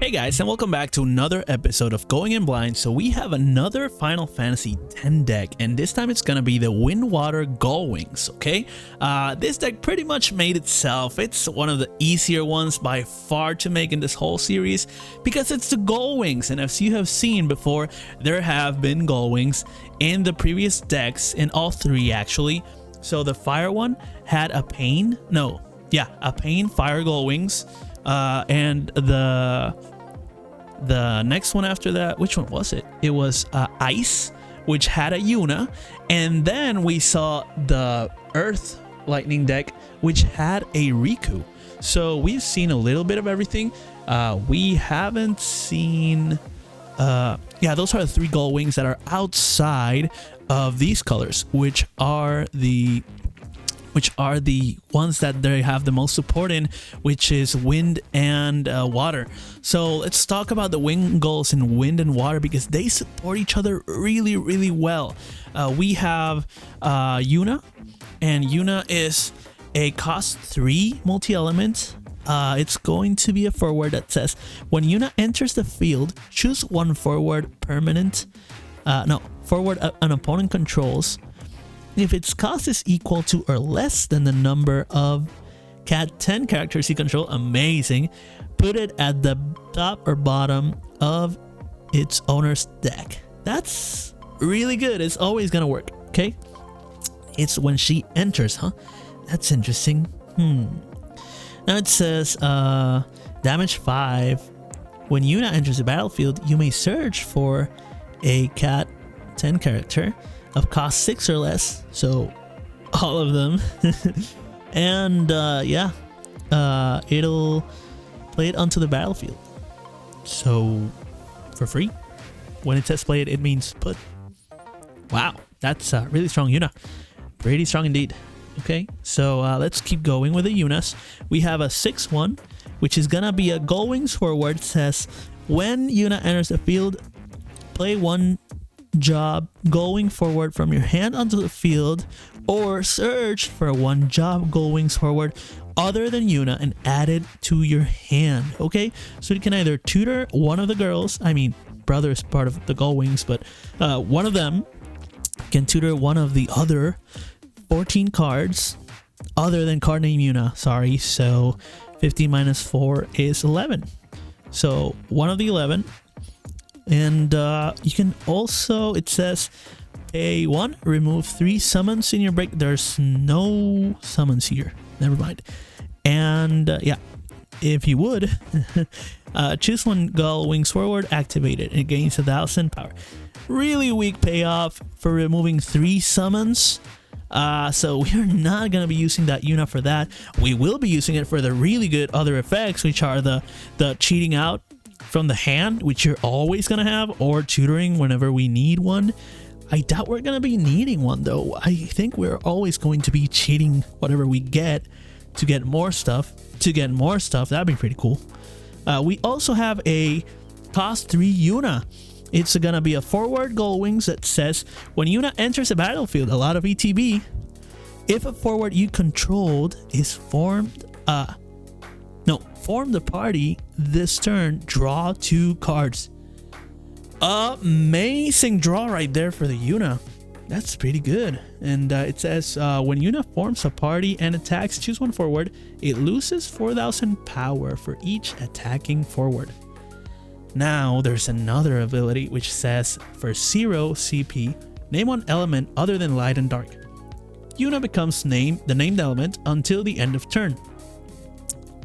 Hey guys, and welcome back to another episode of Going In Blind. So we have another Final Fantasy X deck, and this time it's gonna be the Wind Water Gullwings. Okay, this deck pretty much made itself. It's one of the easier ones by far to make in this whole series because it's the Gullwings, and as you have seen before, there have been Gullwings in the previous decks, in all three actually. So the fire one had a pain, a pain fire Gullwings. And the next one after that, which one was it? It was Ice, which had a Yuna, and then we saw the Earth Lightning deck, which had a Riku. So we've seen a little bit of everything. We haven't seen, those are the three Gullwings that are outside of these colors, which are the ones that they have the most support in, which is wind and water. So let's talk about the wind gulls in wind and water because they support each other really well. We have Yuna, and Yuna is a cost 3 multi-element. It's going to be a forward that says when Yuna enters the field, choose one forward an opponent controls. If its cost is equal to or less than the number of Cat 10 characters you control, amazing, put it at the top or bottom of its owner's deck. That's really good. It's always gonna work. Okay, it's when she enters, huh? That's interesting. Now it says damage 5. When Yuna enters the battlefield, you may search for a Cat 10 character of cost 6 or less, so all of them. And it'll play it onto the battlefield, so for free. When it says play it, it means put. Wow, that's really strong Yuna, pretty strong indeed. Okay, so let's keep going with the Yunas. We have a 6-1, which is gonna be a Gullwings forward. It says when Yuna enters the field, play one job going forward from your hand onto the field, or search for one job Gullwings forward other than Yuna and add it to your hand. Okay, so you can either tutor one of the girls, brother is part of the Gullwings, but one of them can tutor one of the other 14 cards other than card name Yuna. Sorry, so 15 minus 4 is 11, so one of the 11. And you can also, it says pay 1, remove 3 summons in your break. There's no summons here, never mind. And if you would choose one Gullwings forward, activate it. It gains 1,000 power. Really weak payoff for removing 3 summons. So we're not gonna be using that Yuna for that. We will be using it for the really good other effects, which are the cheating out from the hand, which you're always gonna have, or tutoring whenever we need one. I doubt we're gonna be needing one though. I think we're always going to be cheating whatever we get to get more stuff. That'd be pretty cool. We also have a cost 3 Yuna. It's gonna be a forward Gullwings that says when Yuna enters the battlefield, a lot of ETB, if a forward you controlled is formed form the party this turn, draw 2 cards. Amazing draw right there for the Yuna. That's pretty good. And it says when Yuna forms a party and attacks, choose one forward. It loses 4,000 power for each attacking forward. Now there's another ability which says for 0 CP, name one element other than light and dark. Yuna becomes the named element until the end of turn.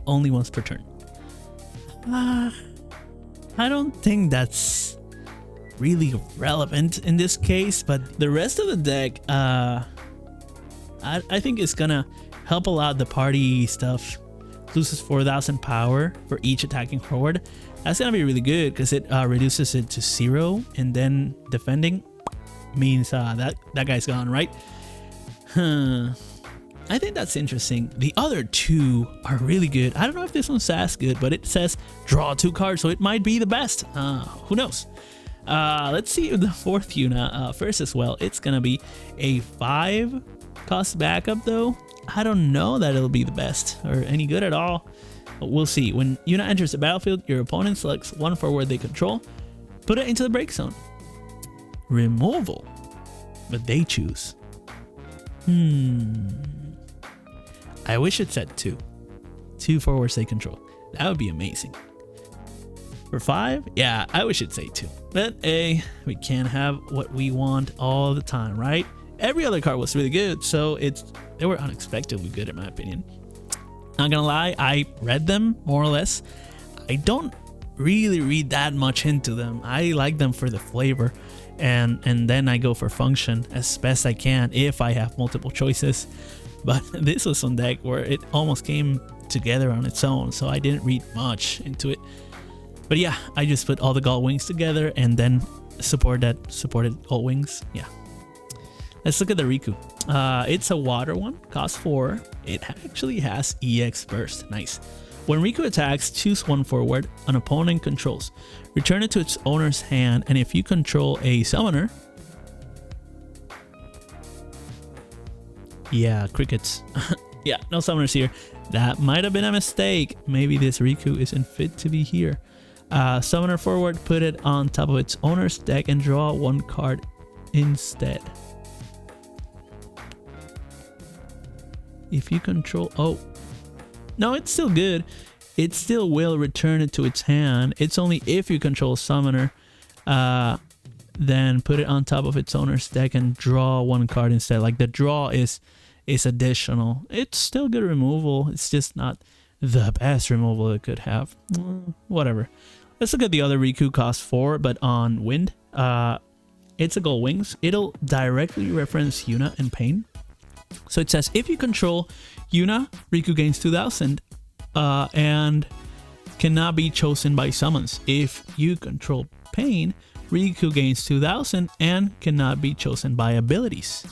Only once per turn. I don't think that's really relevant in this case, but the rest of the deck, I think it's gonna help a lot. The party stuff loses 4,000 power for each attacking forward. That's gonna be really good because it reduces it to 0, and then defending means that guy's gone, right? I think that's interesting. The other 2 are really good. I don't know if this one's as good, but it says draw 2 cards, so it might be the best. Who knows? Let's see the 4th Yuna first as well. It's gonna be a 5 cost backup though. I don't know that it'll be the best or any good at all. We'll see. When Yuna enters the battlefield, your opponent selects one forward they control, put it into the break zone. Removal, but they choose. I wish it said 2 forwards they control. That would be amazing. For 5, yeah, I wish it'd say 2. But we can't have what we want all the time, right? Every other card was really good, so they were unexpectedly good in my opinion. Not gonna lie, I read them more or less. I don't really read that much into them. I like them for the flavor, and then I go for function as best I can if I have multiple choices. But this was one deck where it almost came together on its own, so I didn't read much into it. But yeah, I just put all the Gullwings together and then supported Gullwings. Yeah. Let's look at the Riku. It's a water one, cost 4. It actually has EX burst. Nice. When Riku attacks, choose one forward an opponent controls. Return it to its owner's hand, and if you control a summoner... Yeah, crickets. Yeah, no summoners here. That might have been a mistake. Maybe this Riku isn't fit to be here. Summoner forward, put it on top of its owner's deck and draw one card instead. If you control... Oh. No, it's still good. It still will return it to its hand. It's only if you control summoner. Then put it on top of its owner's deck and draw one card instead. Like the draw is additional. It's still good removal. It's just not the best removal it could have. Whatever. Let's look at the other Riku, cost 4, but on wind. It's a Gullwings. It'll directly reference Yuna and Pain. So it says if you control Yuna, Riku gains 2000 and cannot be chosen by summons. If you control Pain, Riku gains 2000 and cannot be chosen by abilities.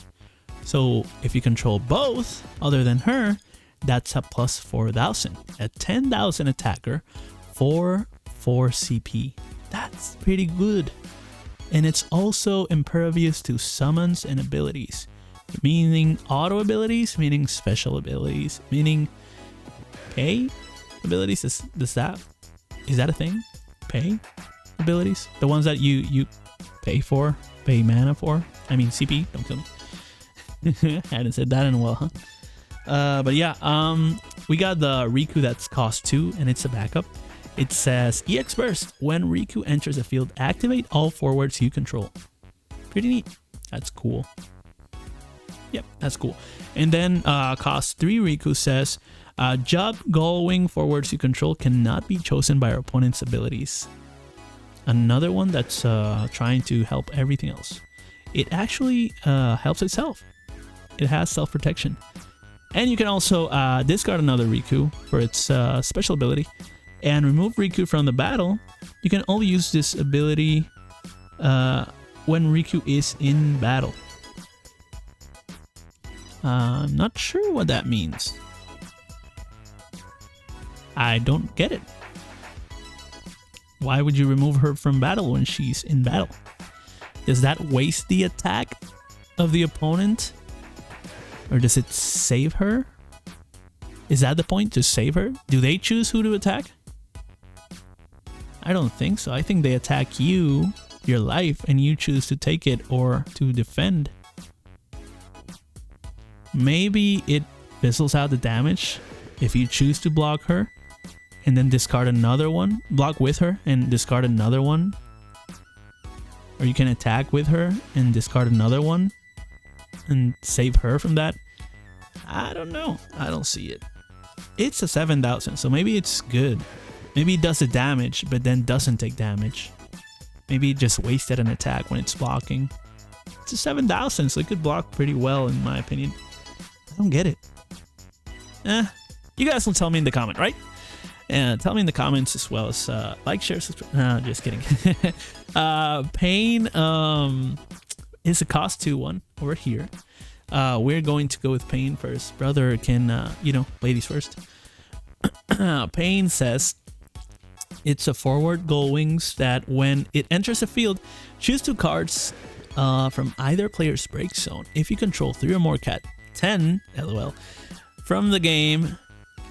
So if you control both other than her, that's a plus 4000. A 10,000 attacker for 4 CP. That's pretty good. And it's also impervious to summons and abilities. Meaning auto abilities, meaning special abilities, meaning pay abilities. Is that a thing? Pay abilities? The ones that you pay mana for? I mean CP, don't kill me. I hadn't said that in a while, huh? But yeah, we got the Riku that's cost 2 and it's a backup. It says EX Burst. When Riku enters the field, activate all forwards you control. Pretty neat. That's cool. Yep, that's cool. And then cost 3 Riku says Jug Gullwing forwards you control cannot be chosen by our opponent's abilities. Another one that's trying to help everything else. It actually helps itself. It has self-protection. And you can also discard another Riku for its special ability and remove Riku from the battle. You can only use this ability when Riku is in battle. I'm not sure what that means. I don't get it. Why would you remove her from battle when she's in battle? Does that waste the attack of the opponent? Or does it save her? Is that the point, to save her? Do they choose who to attack? I don't think so. I think they attack you, your life, and you choose to take it or to defend. Maybe it fizzles out the damage if you choose to block her and then discard another one. Block with her and discard another one. Or you can attack with her and discard another one and save her from that. I don't know. I don't see it. It's a 7,000, so maybe it's good. Maybe it does the damage, but then doesn't take damage. Maybe it just wasted an attack when it's blocking. It's a 7,000, so it could block pretty well in my opinion. I don't get it. You guys will tell me in the comment, right? And tell me in the comments as well as like, share, subscribe. No, just kidding. Pain is a cost 2 one over here. We're going to go with Pain first. Brother can, ladies first. Pain says it's a forward Gullwings that when it enters the field, choose 2 cards from either player's break zone. If you control 3 or more cat 10, lol, from the game,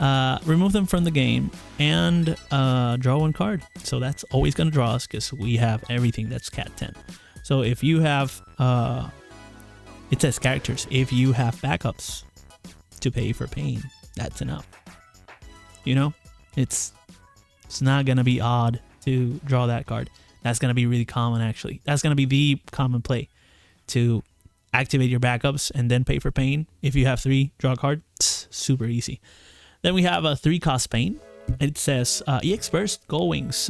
remove them from the game, and draw one card. So that's always going to draw us because we have everything that's Cat 10. So if you have, it says characters, if you have backups to pay for pain, that's enough. You know, it's not going to be odd to draw that card. That's going to be really common, actually. That's going to be the common play, to activate your backups and then pay for pain. If you have 3, draw a card. It's super easy. Then we have a 3-cost pain. It says EX Burst Gullwings.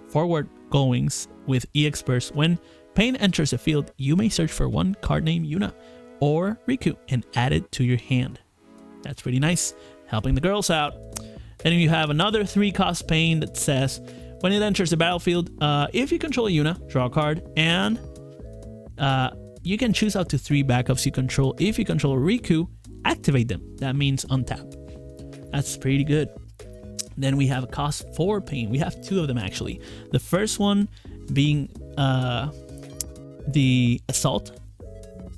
Forward Gullwings with EX Burst. When pain enters the field, you may search for one card named Yuna or Riku and add it to your hand. That's pretty nice, helping the girls out. Then you have another 3-cost pain that says when it enters the battlefield, if you control Yuna, draw a card, and you can choose up to 3 backups you control. If you control Riku, activate them. That means untap. That's pretty good. Then we have a cost 4 pain. We have 2 of them, actually. The first one being the Assault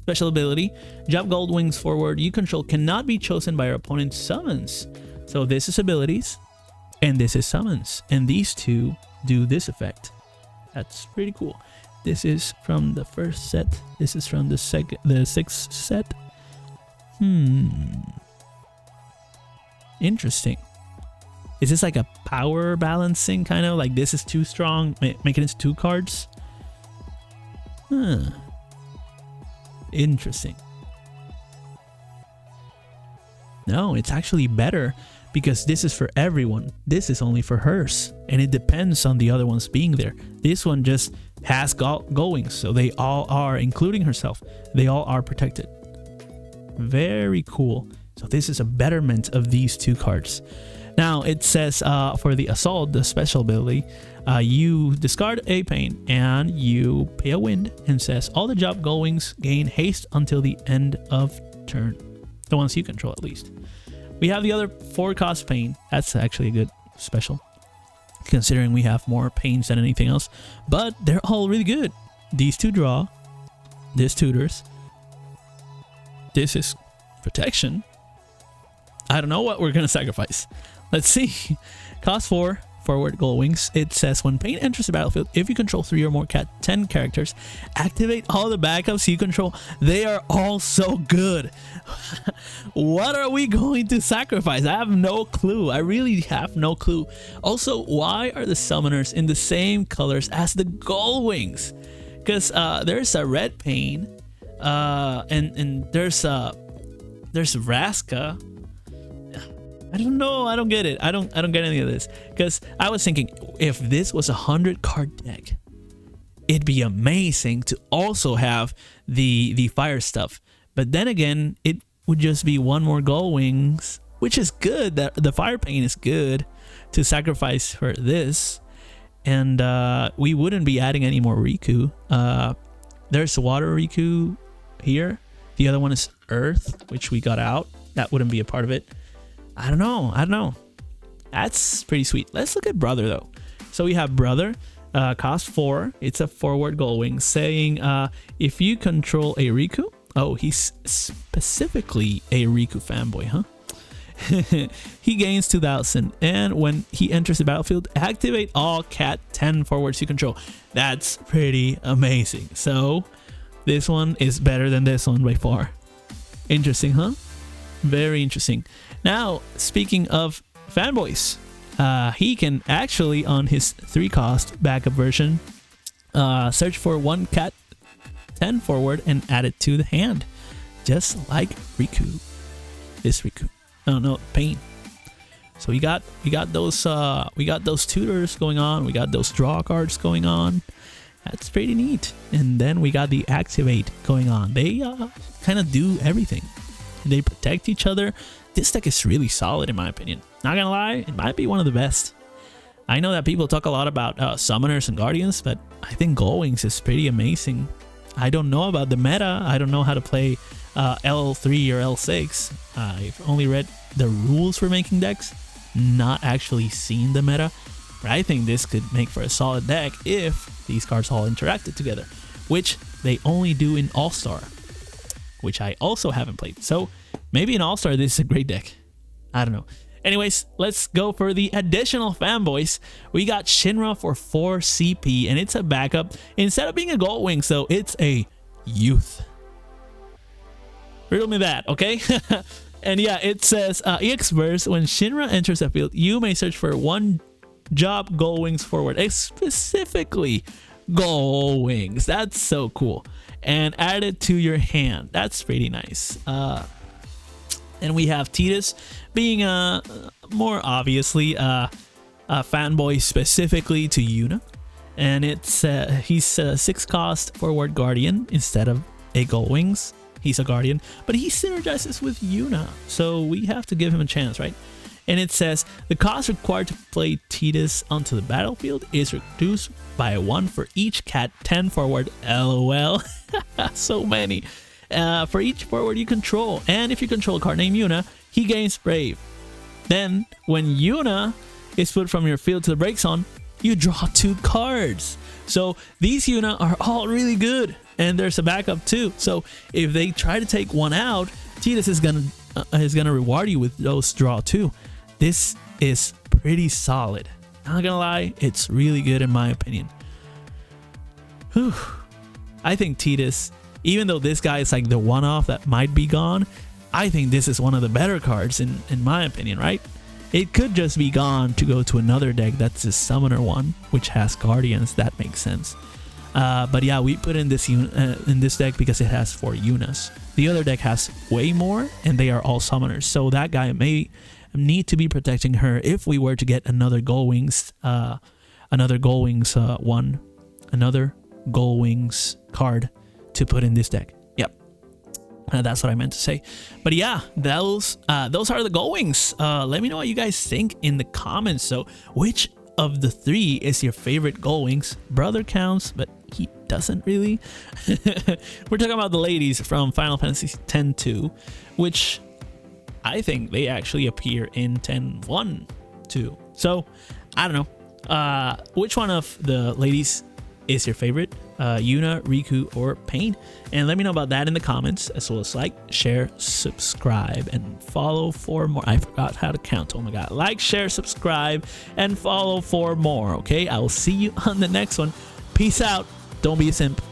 special ability. Jump Gullwings forward you control cannot be chosen by your opponent's summons. So this is abilities, and this is summons, and these 2 do this effect. That's pretty cool. This is from the first set. This is from the 6th set. Interesting. Is this like a power balancing kind of? Like this is too strong, make it into 2 cards? Interesting. No, it's actually better because this is for everyone. This is only for hers, and it depends on the other ones being there. This one just has Gullwings, so they all are, including herself, they all are protected. Very cool. So this is a betterment of these 2 cards. Now it says for the Assault, the special ability, you discard a pain and you pay a wind, and says all the job Gullwings gain haste until the end of turn. The ones you control, at least. We have the other 4-cost pain. That's actually a good special, considering we have more pains than anything else. But they're all really good. These 2 draw. This tutors. This is protection. I don't know what we're going to sacrifice. Let's see. Cost 4, forward Gullwings. It says when pain enters the battlefield, if you control 3 or more Cat 10 characters, activate all the backups you control. They are all so good. What are we going to sacrifice? I have no clue. I really have no clue. Also, why are the summoners in the same colors as the Gullwings? Because there's a red pain, and there's Vraska. I don't know. I don't get it. I don't get any of this. Because I was thinking, if this was a 100-card deck, it'd be amazing to also have the fire stuff. But then again, it would just be 1 more Gullwings, which is good. That the fire pain is good to sacrifice for this, and we wouldn't be adding any more Riku. There's water Riku here. The other one is Earth, which we got out. That wouldn't be a part of it. I don't know. That's pretty sweet. Let's look at Brother, though. So we have Brother, cost 4. It's a forward Gullwing, saying if you control a Riku. Oh, he's specifically a Riku fanboy, huh? He gains 2,000, and when he enters the battlefield, activate all Cat 10 forwards you control. That's pretty amazing. So this one is better than this one by far. Interesting, huh? Very interesting. Now, speaking of fanboys, he can actually, on his 3-cost backup version, search for 1 Cat 10 forward and add it to the hand, just like Riku. This Riku. Oh no, pain. So we got those tutors going on. We got those draw cards going on. That's pretty neat. And then we got the activate going on. They kind of do everything. They protect each other. This deck is really solid in my opinion. Not gonna lie, it might be one of the best. I know that people talk a lot about summoners and guardians, but I think Gullwings is pretty amazing. I don't know about the meta. I don't know how to play L3 or L6. I've only read the rules for making decks, not actually seen the meta. But I think this could make for a solid deck if these cards all interacted together, which they only do in All-Star, which I also haven't played. So maybe in All-Star this is a great deck. I don't know. Anyways, let's go for the additional fanboys. We got Shinra for 4 CP, and it's a backup. Instead of being a Gullwings, though, it's a youth. Riddle me that, okay? And yeah, it says EX Verse, when Shinra enters the field, you may search for one job Gullwings forward, specifically Gullwings. That's so cool. And add it to your hand. That's pretty nice. And we have Tidus being more obviously a fanboy specifically to Yuna. And it's he's a 6 cost forward guardian instead of a Gullwings. He's a guardian, but he synergizes with Yuna, so we have to give him a chance, right? And it says the cost required to play Tidus onto the battlefield is reduced by 1 for each cat 10 forward. LOL. So many. For each forward you control, and if you control a card named Yuna, he gains Brave. Then when Yuna is put from your field to the break zone, you draw 2 cards. So these Yuna are all really good, and there's a backup too. So if they try to take one out, Tidus is gonna reward you with those draw 2. This is pretty solid. Not gonna lie, it's really good in my opinion. Whew. I think Tidus, even though this guy is like the one-off that might be gone, I think this is one of the better cards in my opinion, right? It could just be gone to go to another deck that's a summoner one, which has guardians. That makes sense. But yeah, we put in this deck because it has 4 Yunas. The other deck has way more, and they are all summoners. So that guy may need to be protecting her if we were to get another Gullwings, another Gullwings card to put in this deck. Yep, that's what I meant to say. But yeah, those are the Gullwings. Let me know what you guys think in the comments. So which of the 3 is your favorite Gullwings? Brother counts, but he doesn't really. We're talking about the ladies from Final Fantasy X-2, which I think they actually appear in 10-1 too. So I don't know. Which one of the ladies is your favorite? Yuna, Riku, or Pain? And let me know about that in the comments, as well as like, share, subscribe, and follow for more. I forgot how to count. Oh my god. Like, share, subscribe, and follow for more. Okay, I will see you on the next one. Peace out. Don't be a simp.